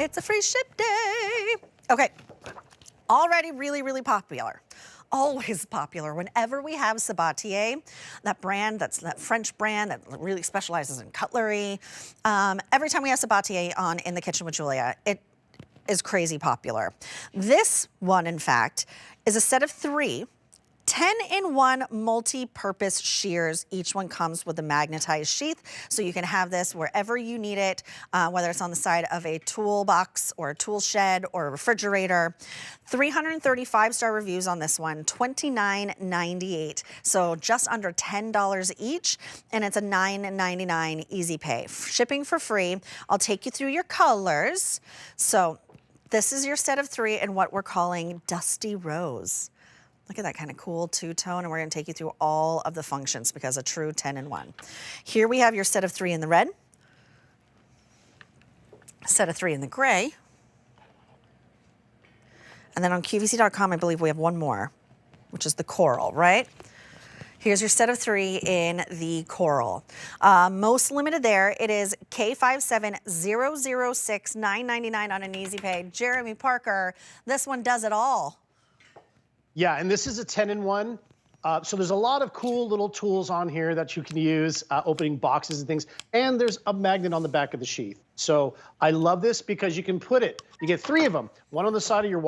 It's a free ship day. Okay, already really, really popular. Always popular. Whenever we have Sabatier, that brand, that French brand that really specializes in cutlery, every time we have Sabatier on In the Kitchen with Julia, it is crazy popular. This one, in fact, is a set of 3 10-in-1 multi-purpose shears. Each one comes with a magnetized sheath, so you can have this wherever you need it, whether it's on the side of a toolbox or a tool shed or a refrigerator. 335-star reviews on this one, $29.98, so just under $10 each, and it's a $9.99 easy pay. Shipping for free. I'll take you through your colors. So this is your set of 3 in what we're calling Dusty Rose. Look at that kind of cool two-tone, and we're going to take you through all of the functions because a true 10-in-1. Here we have your set of 3 in the red, set of 3 in the gray, and then on QVC.com, I believe we have one more, which is the coral, right? Here's your set of 3 in the coral. Most limited there, it is K57006 $9.99 on an easy pay. Jeremy Parker, this one does it all. Yeah, and this is a 10-in-1. So there's a lot of cool little tools on here that you can use, opening boxes and things. And there's a magnet on the back of the sheath. So I love this because you can put it, you get 3 of them. One on the side of your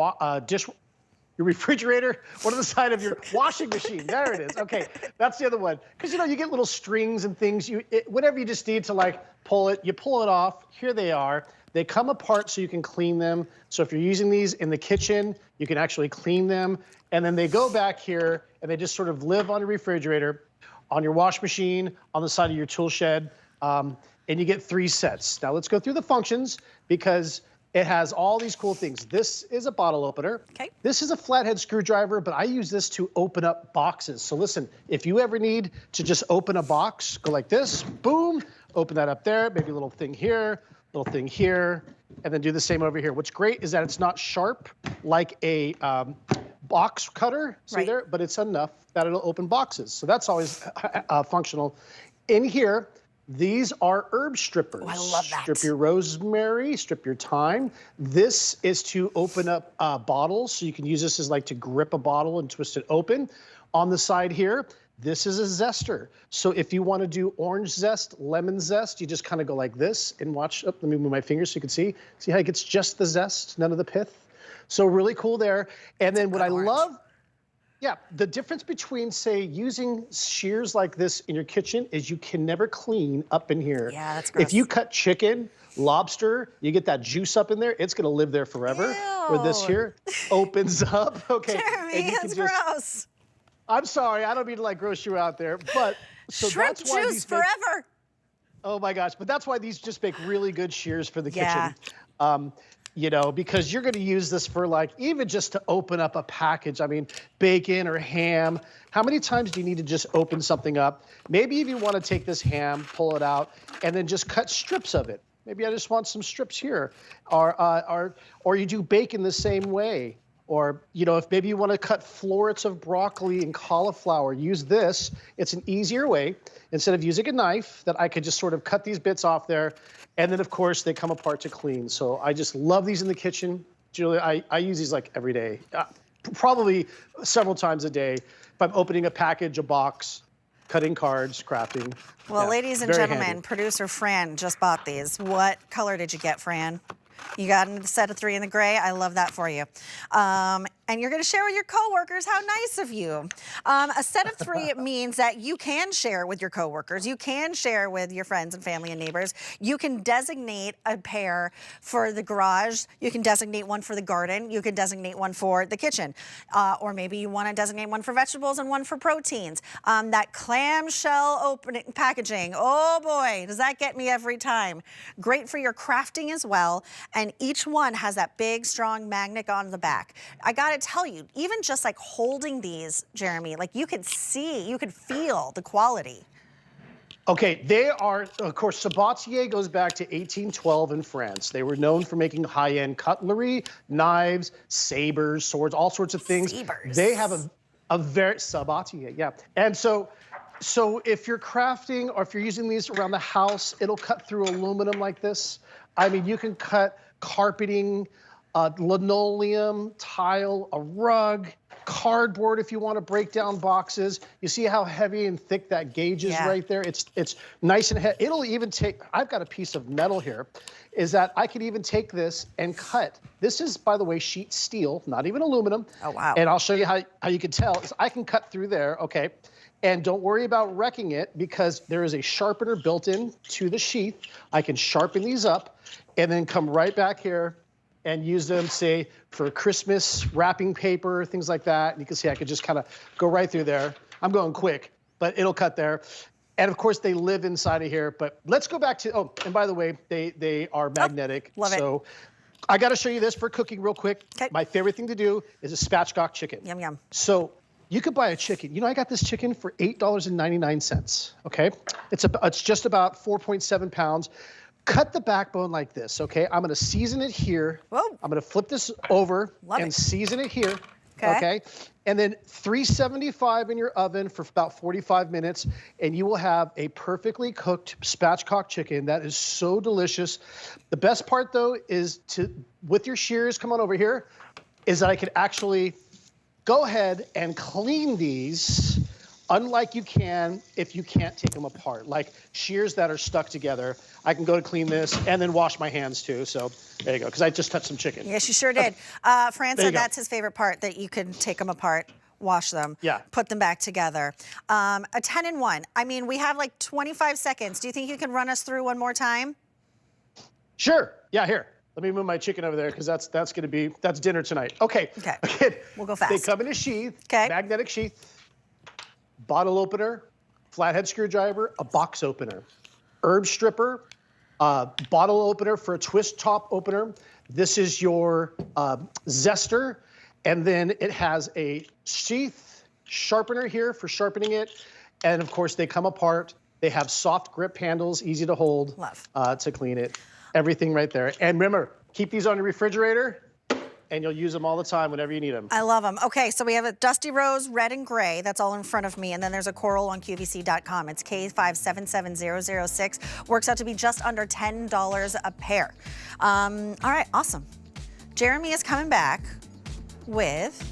your refrigerator, one on the side of your washing machine. There it is. Okay, that's the other one. Because, you know, you get little strings and things. Whatever you just need to, like, pull it, you pull it off. Here they are. They come apart so you can clean them. So if you're using these in the kitchen, you can actually clean them. And then they go back here, and they just sort of live on your refrigerator, on your wash machine, on the side of your tool shed, and you get 3 sets. Now let's go through the functions because it has all these cool things. This is a bottle opener. Okay. This is a flathead screwdriver, but I use this to open up boxes. So listen, if you ever need to just open a box, go like this, boom, open that up there, maybe a little thing here, little thing here, and then do the same over here. What's great is that it's not sharp like a box cutter, see right there, but it's enough that it'll open boxes. So that's always functional. In here, these are herb strippers. Oh, I love that. Strip your rosemary, strip your thyme. This is to open up bottles, so you can use this as like to grip a bottle and twist it open. On the side here, this is a zester. So if you want to do orange zest, lemon zest, you just kind of go like this and watch. Oh, let me move my fingers so you can see. See how it gets just the zest, none of the pith? So really cool there. And then what I love, yeah, the difference between, say, using shears like this in your kitchen is you can never clean up in here. Yeah, that's gross. If you cut chicken, lobster, you get that juice up in there, it's gonna live there forever. Ew. Where this here opens up. Okay. Jeremy, that's gross. I'm sorry, I don't mean to like gross you out there, but so shrimp that's why juice these forever. Oh my gosh, but that's why these just make really good shears for the Yeah. kitchen. You know, because you're gonna use this for like, even just to open up a package. I mean, bacon or ham. How many times do you need to just open something up? Maybe if you wanna take this ham, pull it out, and then just cut strips of it. Maybe I just want some strips here. Or you do bacon the same way. Or, you know, if maybe you want to cut florets of broccoli and cauliflower, use this. It's an easier way, instead of using a knife, that I could just sort of cut these bits off there. And then, of course, they come apart to clean. So I just love these in the kitchen. Julia, I use these like every day, probably several times a day. If I'm opening a package, a box, cutting cards, crafting. Well, yeah, ladies and gentlemen, handy. Producer Fran just bought these. What color did you get, Fran? You got a set of 3 in the gray. I love that for you. And you're going to share with your coworkers. How nice of you. A set of 3 means that you can share with your coworkers. You can share with your friends and family and neighbors. You can designate a pair for the garage. You can designate one for the garden. You can designate one for the kitchen. Or maybe you want to designate one for vegetables and one for proteins. That clamshell opening packaging. Oh boy, does that get me every time. Great for your crafting as well. And each one has that big, strong magnet on the back. I got to tell you, even just like holding these, Jeremy, like you could see, you could feel the quality. Okay, they are, of course, Sabatier goes back to 1812 in France. They were known for making high-end cutlery, knives, sabers, swords, all sorts of things. Sabers. They have a very, Sabatier, yeah. And so if you're crafting or if you're using these around the house, it'll cut through aluminum like this. I mean, you can cut carpeting, linoleum, tile, a rug, cardboard if you want to break down boxes. You see how heavy and thick that gauge is right there? It's nice and heavy. It'll even take, I've got a piece of metal here, is that I could even take this and cut. This is, by the way, sheet steel, not even aluminum. Oh, wow. And I'll show you how you can tell. Is I can cut through there, okay? And don't worry about wrecking it because there is a sharpener built in to the sheath. I can sharpen these up and then come right back here and use them, say, for Christmas wrapping paper, things like that. And you can see I could just kind of go right through there. I'm going quick, but it'll cut there. And of course, they live inside of here. But let's go back to, oh, and by the way, they are magnetic. Love it. So I got to show you this for cooking real quick. Okay. My favorite thing to do is a spatchcock chicken. Yum, yum. So you could buy a chicken. You know, I got this chicken for $8.99, okay? It's just about 4.7 pounds. Cut the backbone like this, okay? I'm gonna season it here. Whoa. I'm gonna flip this over and it. season it here, okay? And then 375 in your oven for about 45 minutes, and you will have a perfectly cooked spatchcock chicken that is so delicious. The best part, though, is with your shears, come on over here, is that I could actually go ahead and clean these unlike you can if you can't take them apart. Like shears that are stuck together, I can go to clean this and then wash my hands too. So there you go, because I just touched some chicken. Yes, you sure did. Fran said that's his favorite part, that you can take them apart, wash them, put them back together. A 10-in-1. I mean, we have like 25 seconds. Do you think you can run us through one more time? Sure. Yeah, here. Let me move my chicken over there because that's dinner tonight. Okay. Okay. We'll go fast. They come in a sheath, okay, magnetic sheath, bottle opener, flathead screwdriver, a box opener, herb stripper, bottle opener for a twist top opener. This is your zester, and then it has a sheath sharpener here for sharpening it, and of course they come apart. They have soft grip handles, easy to hold. Love. To clean it. Everything right there. And remember, keep these on your refrigerator, and you'll use them all the time whenever you need them. I love them. Okay, so we have a dusty rose, red and gray. That's all in front of me. And then there's a coral on QVC.com. It's K577006. Works out to be just under $10 a pair. All right, awesome. Jeremy is coming back with